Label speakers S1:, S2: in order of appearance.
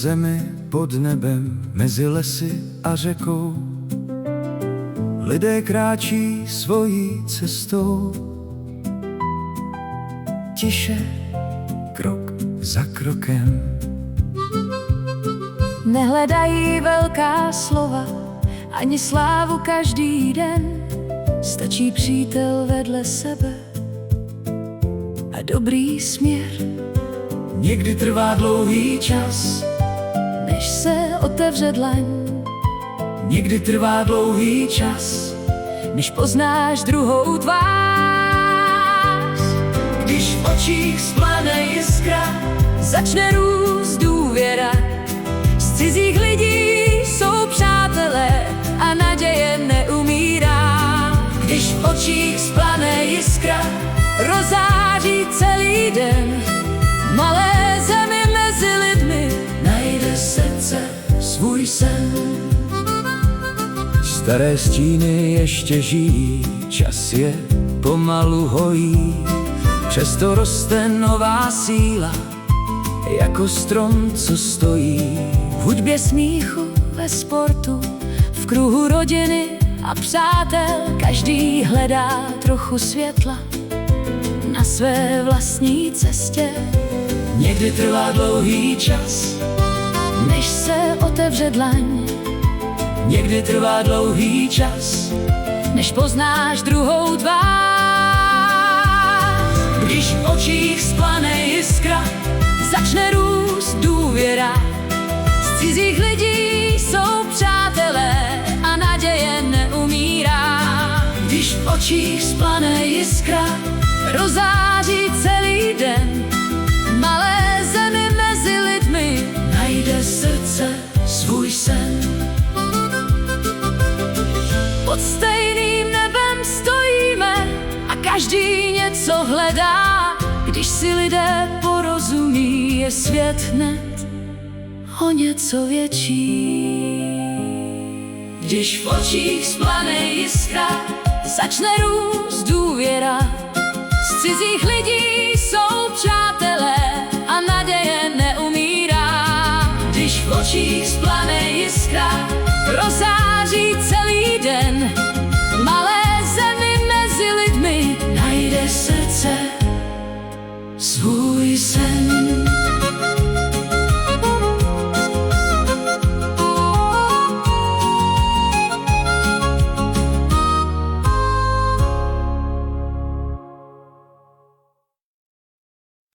S1: zemi pod nebem, mezi lesy a řekou. Lidé kráčí svojí cestou, tiše, krok za krokem.
S2: Nehledají velká slova, ani slávu každý den. Stačí přítel vedle sebe a dobrý směr.
S1: Někdy trvá dlouhý čas,
S2: než se otevře dlaň.
S1: někdy trvá dlouhý čas,
S2: než poznáš druhou tvář.
S1: když v očích splane jiskra,
S2: Začne růst důvěra, z cizích lidí jsou přátelé a naděje neumírá.
S1: když v očích splane jiskra,
S2: Rozáří celý den, malé zemi mezi lidmi
S1: najde srdce svůj sen. Staré stíny ještě žijí, čas je pomalu hojí, přesto roste nová síla, jako strom, co stojí.
S2: v hudbě, smíchu, ve sportu, v kruhu rodiny a přátel. Každý hledá trochu světla na své vlastní cestě,
S1: Někdy trvá dlouhý čas,
S2: než se otevře dlaň.
S1: někdy trvá dlouhý čas,
S2: Než poznáš druhou tvář.
S1: když v očích splane jiskra,
S2: Začne růst důvěra, z cizích lidí jsou přátelé a naděje neumírá.
S1: když v očích splane jiskra,
S2: Rozáří celý den, malé zemi mezi lidmi
S1: najde srdce svůj sen.
S2: pod stejným nebem stojíme a každý něco hledá. Když si lidé porozumí, je svět hned o něco větší.
S1: Když v očích splane jiskra,
S2: Začne růst důvěra, z cizích lidí jsou přátelé